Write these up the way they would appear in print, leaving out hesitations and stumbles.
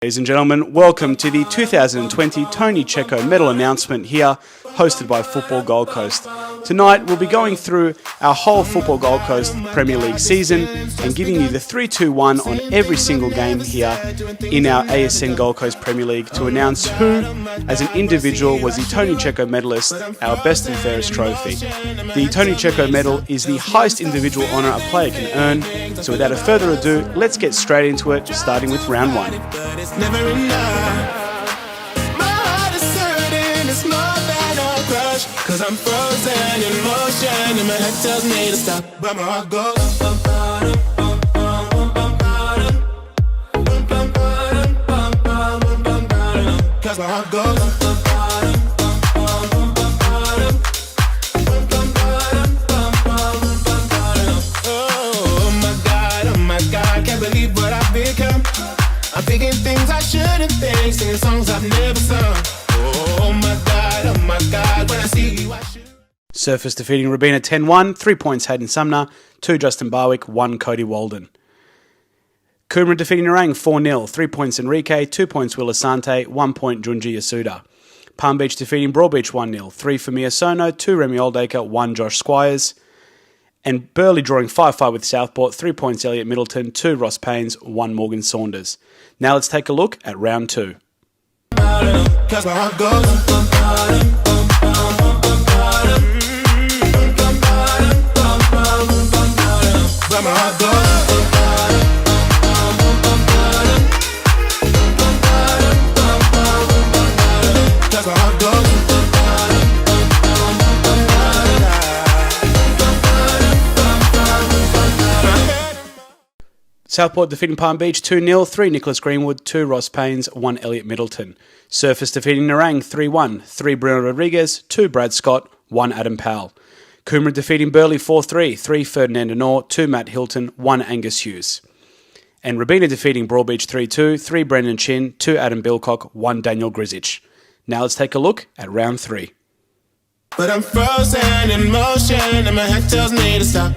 Ladies and gentlemen, welcome to the 2020 Tony Cecco Medal announcement here, hosted by Football Gold Coast. Tonight we'll be going through our whole Football Gold Coast Premier League season and giving you the 3-2-1 on every single game here in our ASN Gold Coast Premier League to announce who, as an individual, was the Tony Cecco Medalist, our best and fairest trophy. The Tony Cecco Medal is the highest individual honour a player can earn, so without further ado, let's get straight into it, starting with round one. Never enough. My heart is hurting, it's more than a crush. Cause I'm frozen in motion and my head tells me to stop, but my heart goes. Cause my heart goes. Oh my God, can't believe what I've become. I'm thinking things I shouldn't think, singing songs I've never sung. Oh my God, when I see you I should. Surface defeating Robina 10-1, 3 points Hayden Sumner, 2 Justin Barwick, 1 Cody Walden. Coomera defeating Narang 4-0, 3 points Enrique, 2 points Will Asante, 1 point Junji Yasuda. Palm Beach defeating Broadbeach 1-0, 3 for Mia Sono, 2 Remy Oldacre, 1 Josh Squires. And Burley drawing 5-5 with Southport, 3 points Elliot Middleton, 2 Ross Paynes, 1 Morgan Saunders. Now let's take a look at round 2. Southport defeating Palm Beach 2-0, 3 Nicholas Greenwood, 2 Ross Paynes, 1 Elliot Middleton. Surface defeating Narang 3-1, 3 Bruno Rodriguez, 2 Brad Scott, 1 Adam Powell. Coomera defeating Burley 4-3, 3 Ferdinand Denor, 2 Matt Hilton, 1 Angus Hughes. And Robina defeating Broadbeach 3-2, 3 Brendan Chin, 2 Adam Bilcock, 1 Daniel Grizich. Now let's take a look at round 3. But I'm frozen in motion and my head tells me to stop.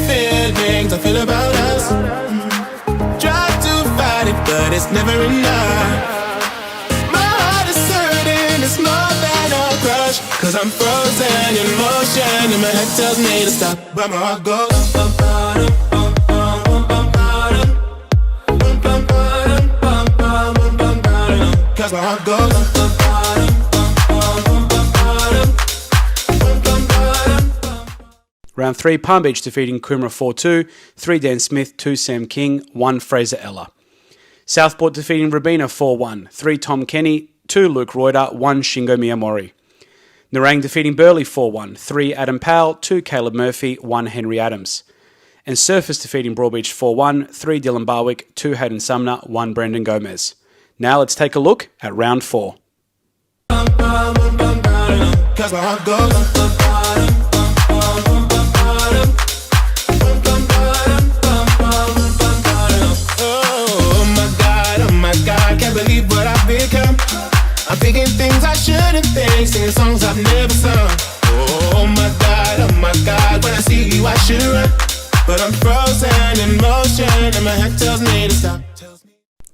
Feelings I feel about us. Try to fight it, but it's never enough. My heart is hurting, it's more than a crush. Cause I'm frozen in motion and my head tells me to stop, but my heart goes. Cause my heart goes. Round 3, Palm Beach defeating Coomera 4-2, 3 Dan Smith, 2 Sam King, 1 Fraser Ella. Southport defeating Robina 4-1, 3 Tom Kenny, 2 Luke Reuter, 1 Shingo Miyamori. Narang defeating Burley 4-1, 3 Adam Powell, 2 Caleb Murphy, 1 Henry Adams. And Surface defeating Broadbeach 4-1, 3 Dylan Barwick, 2 Hayden Sumner, 1 Brendan Gomez. Now let's take a look at round 4. Cause my heart goes. Can't believe what I've become. I'm thinking things I shouldn't think, singing songs I've never sung. Oh my God, when I see you I should run. But I'm frozen in motion and my head tells me to stop.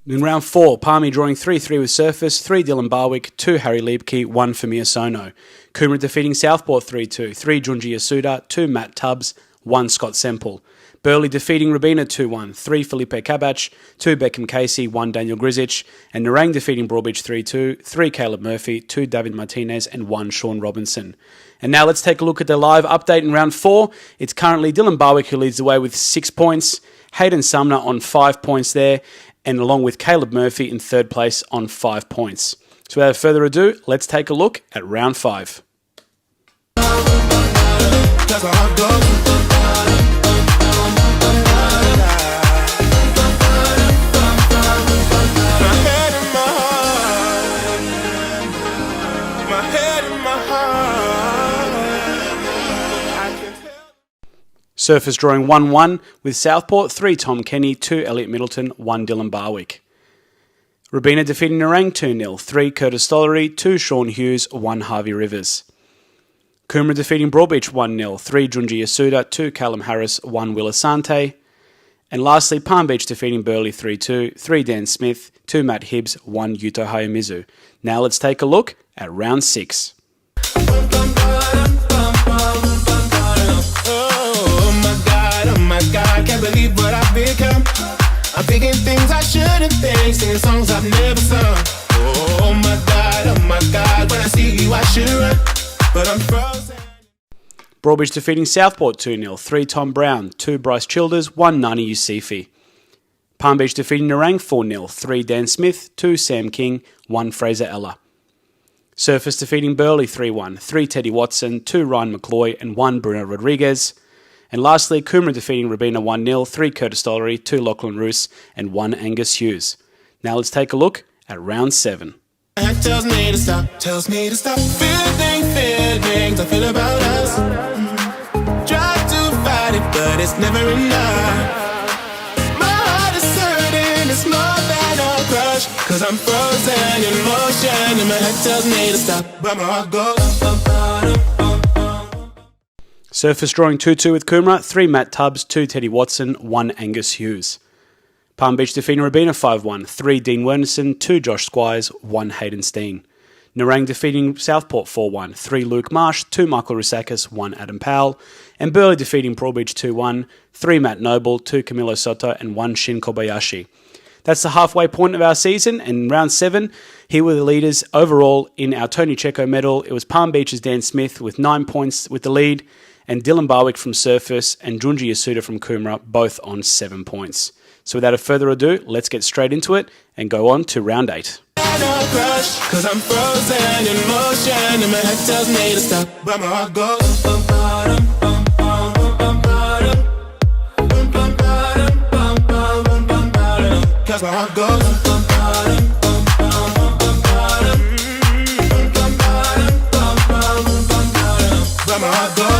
In round 4, Palmy drawing 3-3 with Surface, 3 Dylan Barwick, 2 Harry Liebke, 1 Famir Sono. Coomera defeating Southport 3-2, 3 Junji Yasuda, 2 Matt Tubbs, 1 Scott Semple. Burley defeating Robina 2-1, 3 Felipe Kabach, 2 Beckham Casey, 1 Daniel Grizich, and Narang defeating Broadbeach 3-2, 3 Caleb Murphy, 2 David Martinez, and 1 Sean Robinson. And now let's take a look at the live update in round 4. It's currently Dylan Barwick who leads the way with 6 points, Hayden Sumner on 5 points there, and along with Caleb Murphy in 3rd place on 5 points. So without further ado, let's take a look at round 5. Surface drawing 1-1 with Southport, 3 Tom Kenny, 2 Elliot Middleton, 1 Dylan Barwick. Robina defeating Narang 2-0, 3 Curtis Stollery, 2 Sean Hughes, 1 Harvey Rivers. Coomera defeating Broadbeach 1-0, 3 Junji Yasuda, 2 Callum Harris, 1 Will Asante. And lastly, Palm Beach defeating Burleigh 3-2, 3 Dan Smith, 2 Matt Hibbs, 1 Yuto Hayamizu. Now let's take a look at round 6. Oh my God, can't believe what I've become. I'm thinking things I shouldn't think, singing songs I've never sung. Oh my God, when I see you I should run, but I'm frozen. Broadbeach defeating Southport 2-0, 3 Tom Brown, 2 Bryce Childers, 1 Nani Yusifi. Palm Beach defeating Nerang 4-0, 3 Dan Smith, 2 Sam King, 1 Fraser Ella. Surfers defeating Burleigh 3-1, 3 Teddy Watson, 2 Ryan McCloy and 1 Bruno Rodriguez. And lastly, Coomera defeating Rabina 1-0, 3 Curtis Stollery, 2 Lachlan Roos and 1 Angus Hughes. Now let's take a look at round 7. My head tells me to stop, feelings I feel about us. Try to fight it, but it's never enough. My heart is hurting, it's more than a crush, 'cause I'm frozen in motion, and my head tells me to stop, but my heart goes. Surfers drawing 2-2 with Coomera, 3 Matt Tubbs, 2 Teddy Watson, 1 Angus Hughes. Palm Beach defeating Rabina 5-1, 3 Dean Wernerson, 2 Josh Squires, 1 Hayden Steen. Nerang defeating Southport 4-1, 3 Luke Marsh, 2 Michael Rusakis, 1 Adam Powell. And Burleigh defeating Broadbeach 2-1, 3 Matt Noble, 2 Camilo Soto and 1 Shin Kobayashi. That's the halfway point of our season, and in round 7, here were the leaders overall in our Tony Cecco Medal. It was Palm Beach's Dan Smith with 9 points with the lead, and Dylan Barwick from Surface and Junji Yasuda from Coomera both on 7 points. So without further ado, let's get straight into it and go on to round 8. 'Cause I'm frozen in motion, and my head tells me to stop, but my heart goes. 'Cause my heart goes. But my heart goes.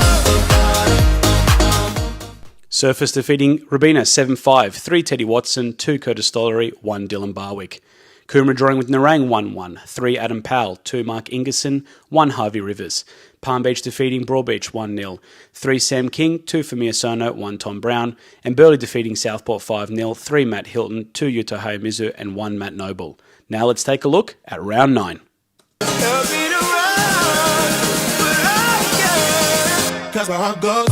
Surface defeating Rabina 7-5, 3 Teddy Watson, 2 Curtis Stollery, 1 Dylan Barwick. Coomera drawing with Nerang 1-1, 3 Adam Powell, 2 Mark Ingerson, 1 Harvey Rivers. Palm Beach defeating Broadbeach 1-0, 3 Sam King, 2 Famia Sono, 1 Tom Brown. And Burleigh defeating Southport 5-0, 3 Matt Hilton, 2 Yuto Hayamizu and 1 Matt Noble. Now let's take a look at round 9. 'Cause my heart goes.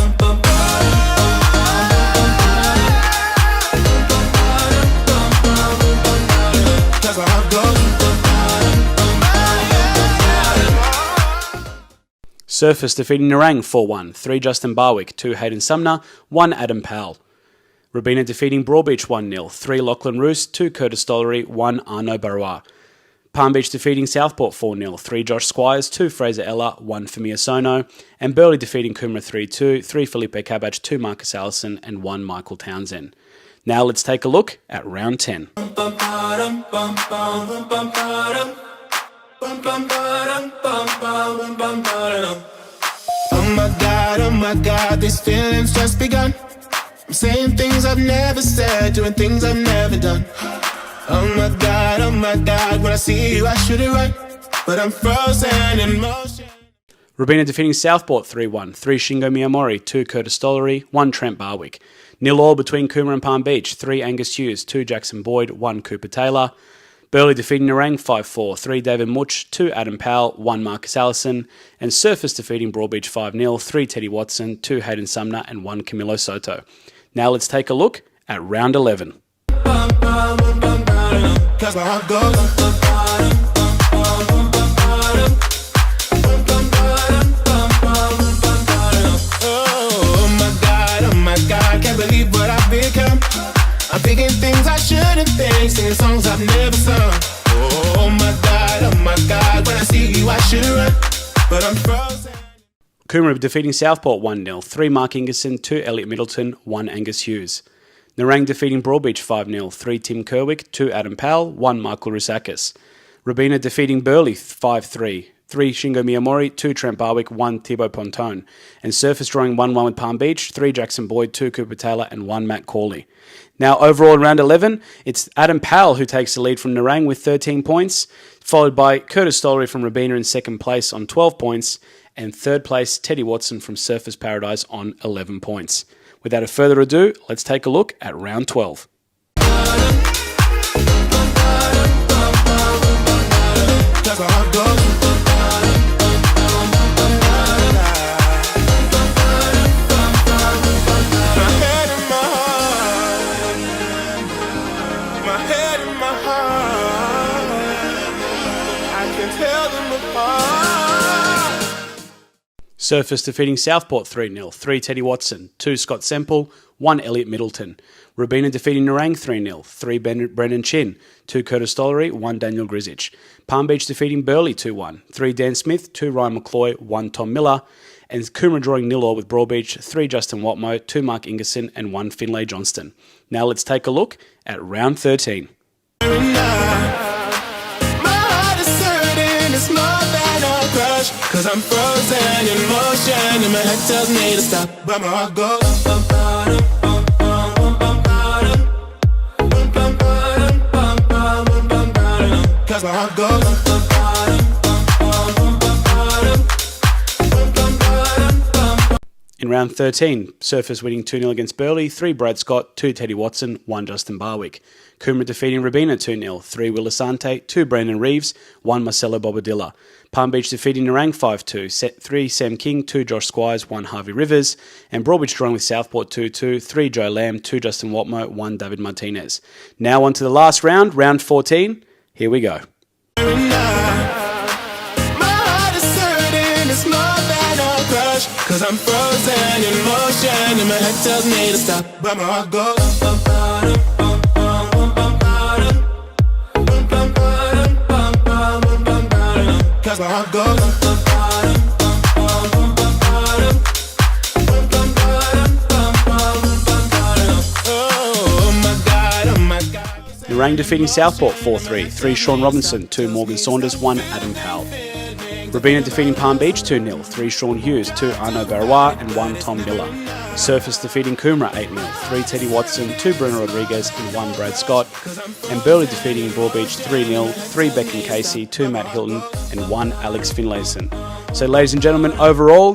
Surface defeating Nerang 4-1, 3 Justin Barwick, 2 Hayden Sumner, 1 Adam Powell. Rabina defeating Broadbeach 1-0, 3 Lachlan Roos, 2 Curtis Stollery, 1 Arno Barois. Palm Beach defeating Southport 4-0, 3 Josh Squires, 2 Fraser Ella, 1 Famia Sono. And Burleigh defeating Coomera 3-2, 3 Felipe Cabbage, 2 Marcus Allison and 1 Michael Townsend. Now let's take a look at round 10. Oh my God, these feelings just begun. I'm saying things I've never said, doing things I've never done. Oh my God, when I see you I should it right, but I'm frozen in motion. Rabina defeating Southport 3-1, 3 Shingo Miyamori, 2 Curtis Stollery, 1 Trent Barwick. 0-0 between Coomera and Palm Beach, 3 Angus Hughes, 2 Jackson Boyd, 1 Cooper Taylor. Burleigh defeating Nerang 5-4, 3 David Mutch, 2 Adam Powell, 1 Marcus Allison. And Surface defeating Broadbeach 5-0, 3 Teddy Watson, 2 Hayden Sumner and 1 Camilo Soto. Now let's take a look at round 11. 'Cause my heart goes. Oh my God, can't believe what I've become. I'm thinking things I shouldn't think, singing songs I've never sung. Oh my God, when I see you I should run, but I'm frozen. Coomera defeating Southport 1-0, 3 Mark Ingerson, 2 Elliot Middleton, 1 Angus Hughes. Nerang defeating Broadbeach 5-0, 3 Tim Kerwick, 2 Adam Powell, 1 Michael Rusakis. Rabina defeating Burleigh 5-3, 3 Shingo Miyamori, 2 Trent Barwick, 1 Thibaut Pontone. And Surface drawing 1-1 with Palm Beach, 3 Jackson Boyd, 2 Cooper Taylor and 1 Matt Corley. Now overall in round 11, it's Adam Powell who takes the lead from Nerang with 13 points, followed by Curtis Stollery from Rabina in second place on 12 points, and third place Teddy Watson from Surface Paradise on 11 points. Without a further ado, let's take a look at round 12. That's how I go. My head and my heart, my head and my heart, I can tell them apart. Surface defeating Southport 3-0, 3 Teddy Watson, 2 Scott Semple, 1 Elliot Middleton. Robina defeating Nerang 3-0, 3 Brendan Chin, 2 Curtis Stollery, 1 Daniel Grizich. Palm Beach defeating Burleigh 2-1, 3 Dan Smith, 2 Ryan McCloy, 1 Tom Miller. And Coomera drawing 0-0 with Broadbeach, 3 Justin Watmo, 2 Mark Ingerson and 1 Finlay Johnston. Now let's take a look at round 13. Cause I'm frozen in motion and my head tells me to stop, but my heart goes. Cause my heart goes. In round 13, Surface winning 2-0 against Burleigh, 3 Brad Scott, 2 Teddy Watson, 1 Justin Barwick. Coomera defeating Robina 2-0, 3 Will Asante, 2 Brandon Reeves, 1 Marcelo Bobadilla. Palm Beach defeating Nerang 5-2, 3 Sam King, 2 Josh Squires, 1 Harvey Rivers. And Broadbeach drawing with Southport 2-2, 3 Joe Lamb, 2 Justin Watmo, 1 David Martinez. Now on to the last round, round 14. Here we go. Cause I'm frozen in motion and my head tells me to stop, but my heart goes. Cause my heart goes. Oh my God. Nerang defeating Southport 4-3, 3 Sean Robinson, 2 Morgan Saunders, 1 Adam Powell. Robina defeating Palm Beach 2-0, 3 Sean Hughes, 2 Arno Barrois and 1 Tom Miller. Surface defeating Coomera 8-0, 3 Teddy Watson, 2 Bruno Rodriguez and 1 Brad Scott. And Burleigh defeating Broadbeach 3-0, 3 Beck and Casey, 2 Matt Hilton and 1 Alex Finlayson. So ladies and gentlemen, overall,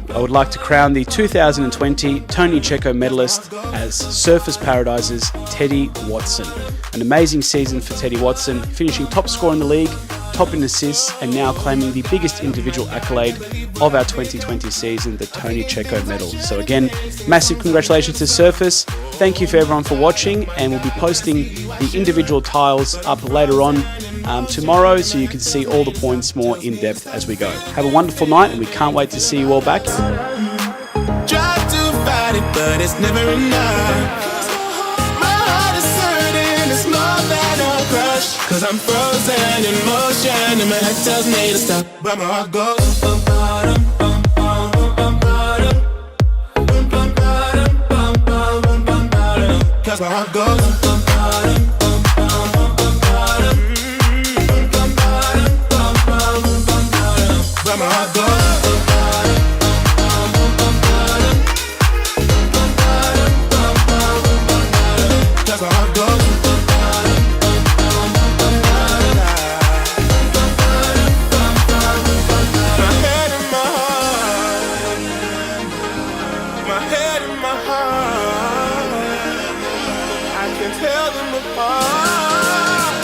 I would like to crown the 2020 Tony Cecco Medalist as Surface Paradise's Teddy Watson. An amazing season for Teddy Watson, finishing top scorer in the league, top in assists, and now claiming the biggest individual accolade of our 2020 season, the Tony Cecco Medal. So again, massive congratulations to Surface. Thank you for everyone for watching, and we'll be posting the individual tiles up later on tomorrow, so you can see all the points more in depth as we go. Have a wonderful night, and we can't wait to see you all back. Try to fight it, but it's never enough. My heart is hurting, it's more than a crush. Cause I'm frozen in motion and my head tells me to stop, but my heart goes. Cause my heart goes. But my heart goes. Cause my heart goes. My head and my heart, my head and my heart, I can tell them apart.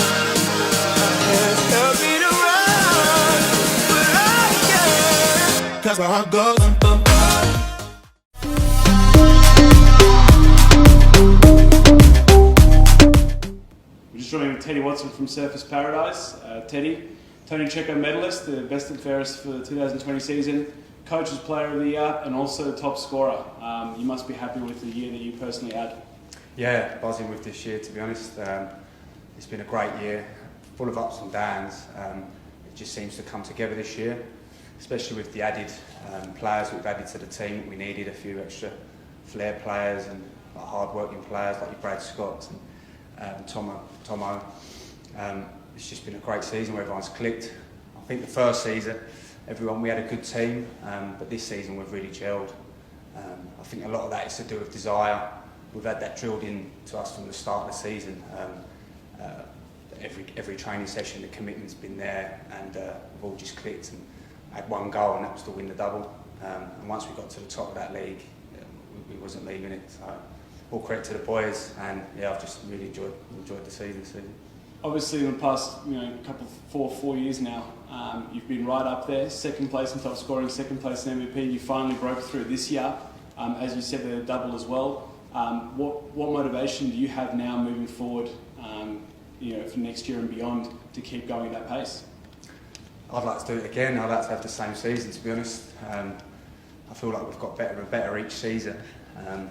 Can't tell me to run, but I can. Cause my heart goes. We're just joining Teddy Watson from Surface Paradise. Teddy, Tony Cecco Medalist, the best and fairest for the 2020 season, Coach's Player of the Year, and also top scorer. You must be happy with the year that you personally had. Yeah, buzzing with this year, to be honest. It's been a great year, full of ups and downs. It just seems to come together this year, especially with the added players we've added to the team. We needed a few extra flair players and hard-working players like your Brad Scott and Tomo. It's just been a great season where everyone's clicked. I think the first season, we had a good team, but this season we've really gelled. I think a lot of that is to do with desire. We've had that drilled in to us from the start of the season. Every training session, the commitment's been there, and we've all just clicked and had one goal, and that was to win the double. And once we got to the top of that league, we wasn't leaving it. So all credit to the boys, and yeah, I've just really enjoyed the season. Obviously, in the past, couple, 4 years now, you've been right up there, second place in top scoring, second place in MVP. You finally broke through this year. As you said, they're double as well. What motivation do you have now moving forward, for next year and beyond to keep going at that pace? I'd like to do it again. I'd like to have the same season, to be honest. I feel like we've got better and better each season, and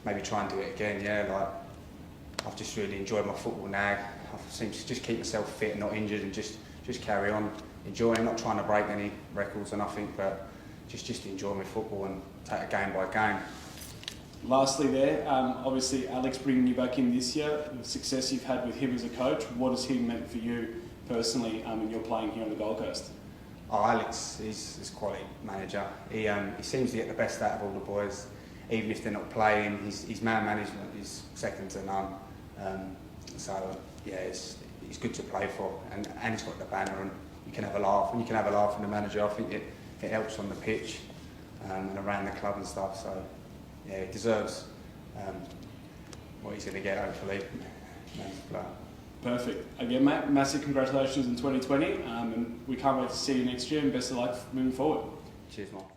maybe try and do it again. Yeah, like I've just really enjoyed my football now. I seem to just keep myself fit and not injured, and just carry on enjoying, not trying to break any records or nothing, but just enjoy my football and take it game by game. Lastly there, obviously Alex bringing you back in this year, the success you've had with him as a coach, what has he meant for you personally in your playing here on the Gold Coast? Oh, Alex, he's a quality manager. He seems to get the best out of all the boys, even if they're not playing. His man management is second to none. So yeah, he's good to play for, and he's got the banner, and you can have a laugh. When you can have a laugh with the manager, I think it helps on the pitch and around the club and stuff. So yeah, he deserves what he's going to get, hopefully. Perfect. Again, mate, massive congratulations in 2020, and we can't wait to see you next year, and best of luck moving forward. Cheers, mate.